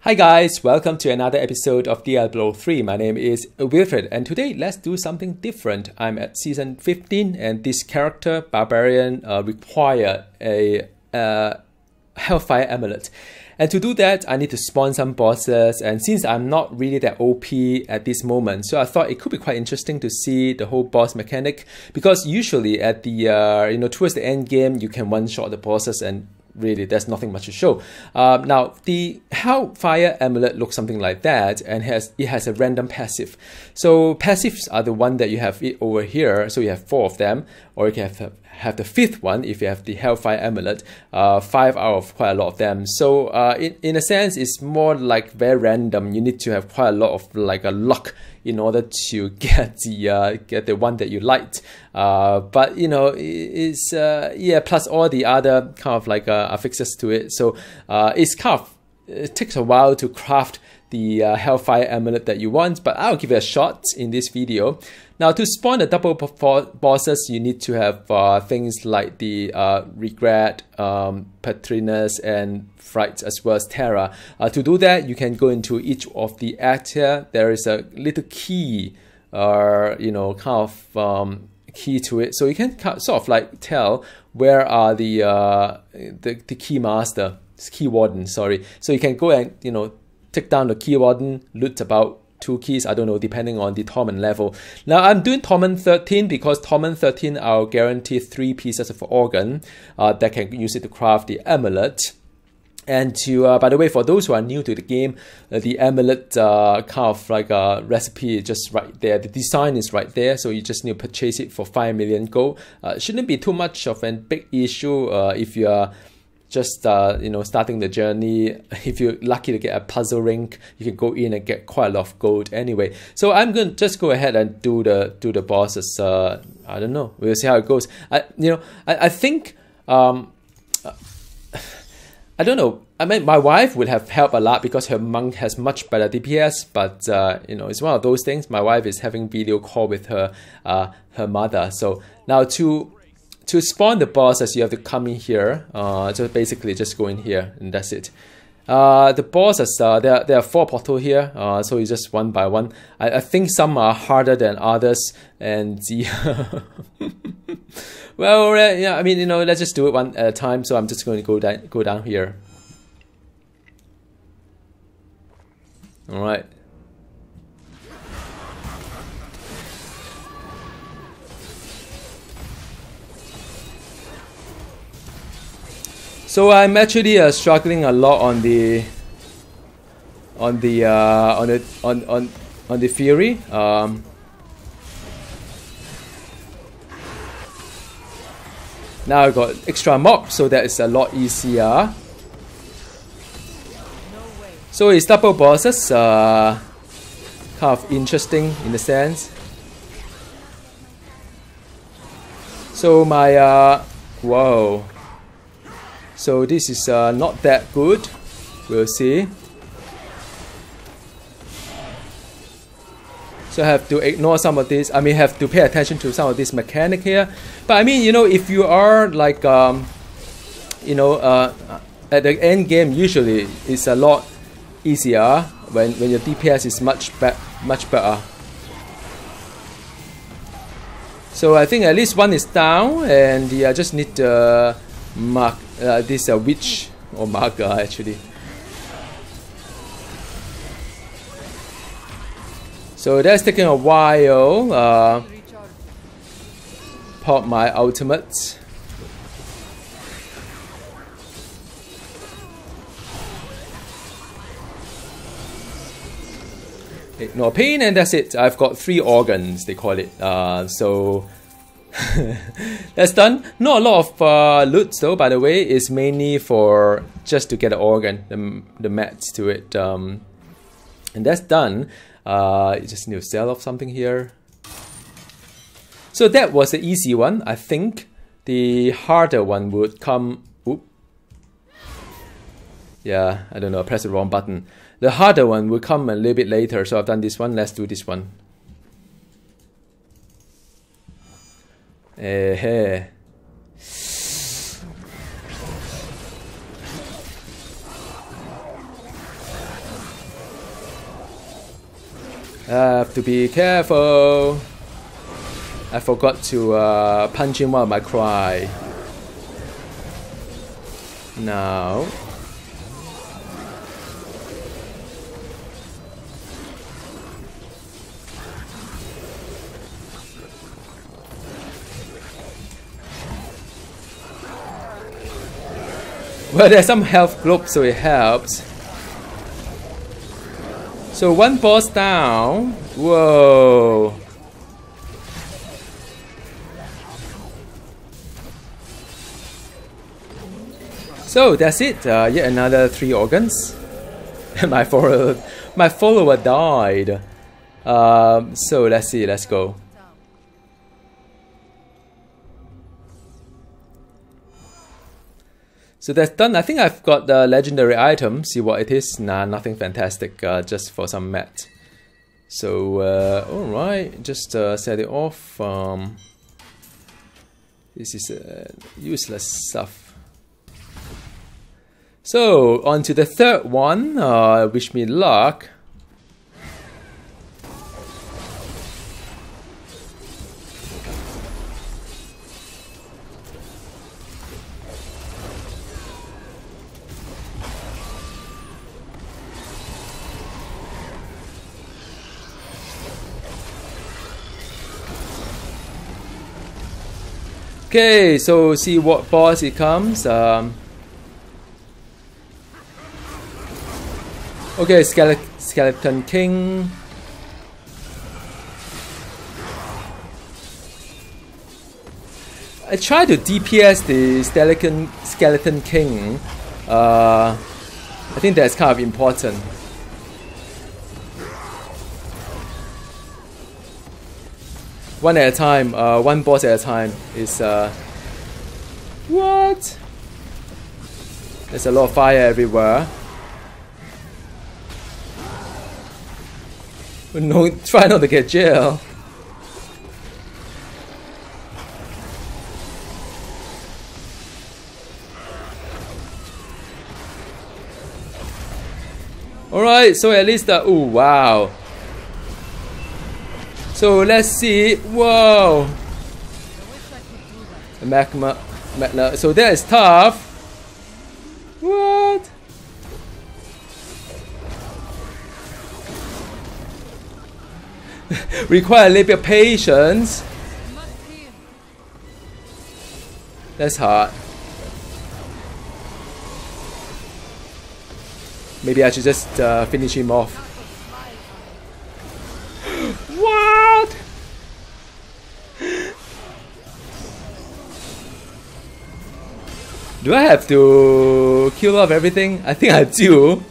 Hi guys, welcome to another episode of Diablo 3. My name is Wilfred and today let's do something different. I'm at season 15 and this character, Barbarian, require a Hellfire amulet. And to do that, I need to spawn some bosses, and since I'm not really that OP at this moment, so I thought it could be quite interesting to see the whole boss mechanic, because usually at the towards the end game you can one-shot the bosses and really there's nothing much to show. Now the Hellfire amulet looks something like that, and it has a random passive. So passives are the one that you have it over here, so you have 4 of them, or you can have the 5th one if you have the Hellfire amulet, 5 out of quite a lot of them. So in a sense it's more like very random. You need to have quite a lot of like a luck in order to get the one that you liked. But you know, it's yeah, plus all the other kind of like affixes to it. So it takes a while to craft the Hellfire amulet that you want, but I'll give it a shot in this video. Now to spawn the double bosses, you need to have things like the Regret, PUTRIDNESS, and Fright, as well as Terror. To do that, you can go into each of the acts here. There is a little key, key to it, so you can sort of like tell where are the key master, key warden, sorry. So you can go and take down the key warden, loot about 2 keys, I don't know, depending on the Torment level. Now I'm doing Torment 13 because Torment 13 I'll guarantee 3 pieces of organ that can use it to craft the amulet. And to by the way, for those who are new to the game, the amulet kind of like a recipe is just right there. The design is right there, so you just need to purchase it for 5 million gold. Shouldn't be too much of a big issue if you are just starting the journey. If you're lucky to get a puzzle ring, you can go in and get quite a lot of gold anyway. So I'm going to just go ahead and do the bosses. I don't know, we'll see how it goes. I think I don't know. I mean, my wife would have helped a lot because her monk has much better DPS, but it's one of those things. My wife is having video call with her mother. So now to spawn the bosses, you have to come in here. So basically just go in here and that's it. The bosses, there are 4 portals here, so it's just one by one. I think some are harder than others, and well, yeah, I mean, let's just do it one at a time. So I'm just going to go down here. All right. So I'm actually struggling a lot on the Fury. Now I got extra mob, so that is a lot easier. So it's double bosses, kind of interesting in a sense. So my whoa. So this is not that good. We'll see. So I have to ignore some of this. I mean, have to pay attention to some of this mechanic here. But I mean, if you are like, at the end game, usually it's a lot easier when your DPS is much better. So I think at least one is down, and I just need to mark this witch or marker actually. So that's taking a while. Pop my ultimate. Ignore pain, and that's it. I've got 3 organs, they call it. So that's done. Not a lot of loot though, by the way. It's mainly for just to get an organ, the mats to it. And that's done. You just need to sell off something here. So that was the easy one. I think the harder one would come. Oop. Yeah, I don't know, I pressed the wrong button. The harder one will come a little bit later, so I've done this one. Let's do this one. Hey. Have to be careful. I forgot to punch him while I cry. Now. Well, there's some health globe, so it helps. So one boss down. Whoa. So that's it. Yet another 3 organs. my follower died. So let's see. Let's go. So that's done. I think I've got the legendary item. See what it is. Nah, nothing fantastic. Just for some mat. So alright, just set it off. This is useless stuff. So on to the third one. Wish me luck. Okay, so see what boss it comes. Okay, Skeleton King. I try to DPS the Skeleton King. I think that's kind of important. One at a time, one boss at a time is what? There's a lot of fire everywhere. No, try not to get jail. Alright, so at least the oh wow. So let's see. Whoa! Magma. So that is tough. What? Require a little bit of patience. That's hard. Maybe I should just finish him off. What? Do I have to kill off everything? I think I do.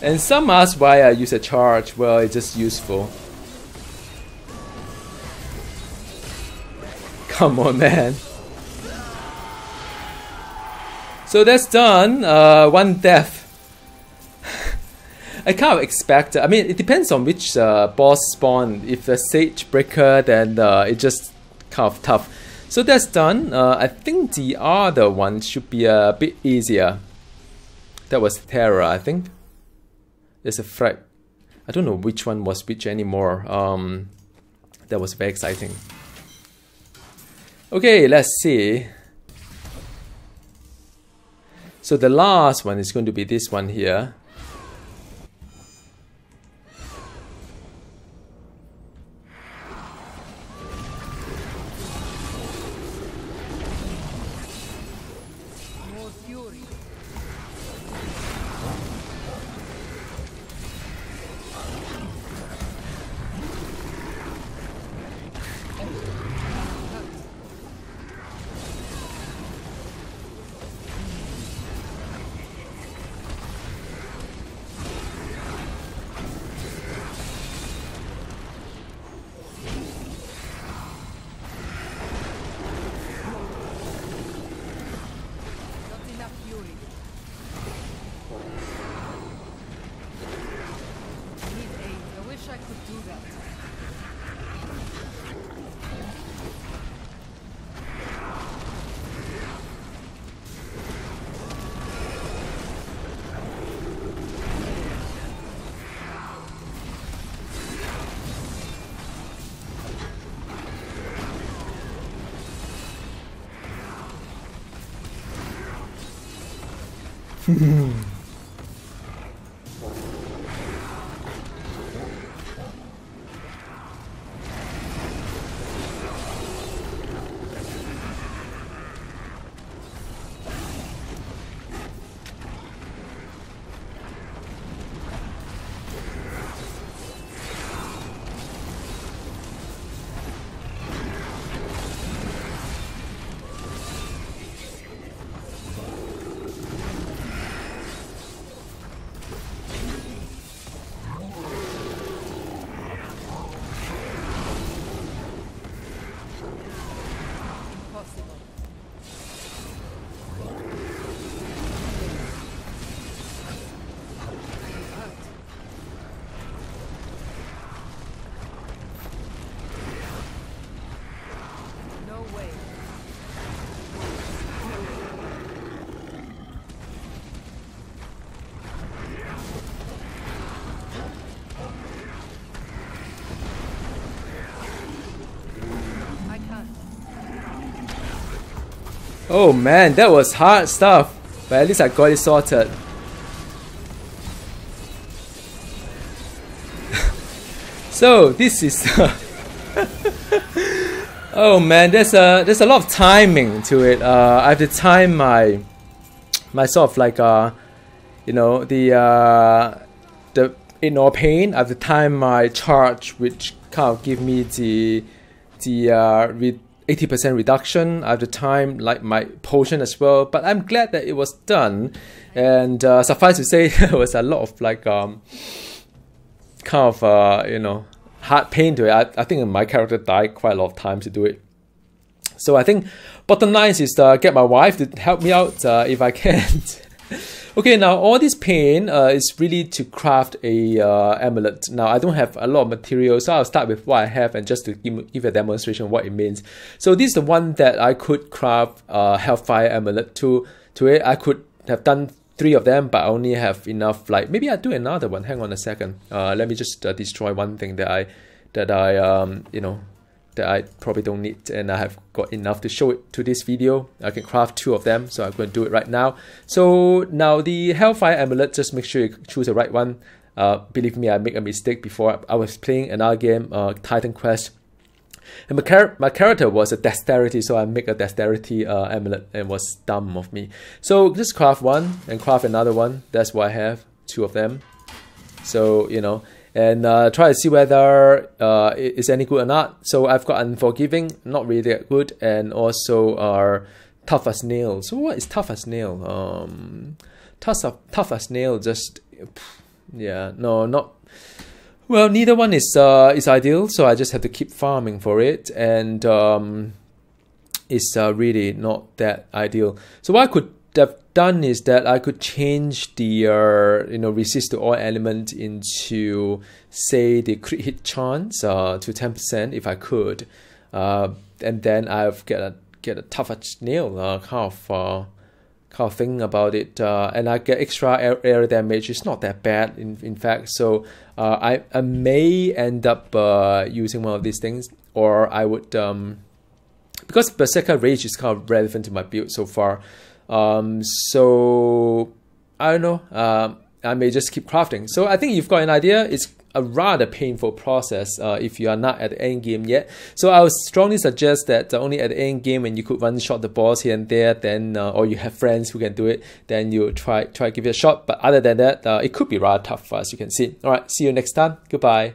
And some ask why I use a charge. Well, it's just useful. Come on, man. So that's done. One death. I kind of expect. I mean, it depends on which boss spawn. If the Sage Breaker, then it's just kind of tough. So that's done. I think the other one should be a bit easier. That was Terror, I think. There's a frag. I don't know which one was which anymore. That was very exciting. Okay, let's see. So the last one is going to be this one here. Oh man, that was hard stuff, but at least I got it sorted. So this is oh man, there's a lot of timing to it. I have to time my sort of like you know, the ignore pain. I have to time my charge, which kind of give me the 80% reduction. I have to time like my potion as well, but I'm glad that it was done. And suffice to say, there was a lot of like kind of you know, hard pain to it. I think my character died quite a lot of times to do it. So I think bottom line is get my wife to help me out if I can. Okay, now all this pain is really to craft a amulet. Now I don't have a lot of materials, so I'll start with what I have and just to give a demonstration of what it means. So this is the one that I could craft Hellfire amulet to it. I could have done 3 of them, but I only have enough. Like maybe I'll do another one. Hang on a second. Let me just destroy one thing that I you know, that I probably don't need, and I have got enough to show it to this video. I can craft 2 of them, so I'm going to do it right now. So now the Hellfire amulet, just make sure you choose the right one. Believe me, I made a mistake before. I was playing another game, Titan Quest, and my character was a dexterity, so I make a dexterity amulet, and it was dumb of me. So just craft one and craft another one. That's what I have, 2 of them. So you know, and try to see whether it's any good or not. So I've got Unforgiving, not really that good, and also Tough as Nail. So what is Tough as Nail? Tough as Nail, just yeah, no, not well. Neither one is ideal, so I just have to keep farming for it, and it's really not that ideal. So what I could have done is that I could change the you know, resist to all element into, say, the crit hit chance to 10% if I could, and then I've get a Tough as Nail kind of thing about it, and I get extra air damage. It's not that bad in fact. So I may end up using one of these things, or I would because Berserker Rage is kind of relevant to my build so far. So I don't know, I may just keep crafting. So I think you've got an idea. It's a rather painful process if you are not at the end game yet. So I would strongly suggest that only at the end game, when you could one shot the boss here and there, then or you have friends who can do it, then you try give it a shot. But other than that, it could be rather tough, as you can see. All right, see you next time. Goodbye.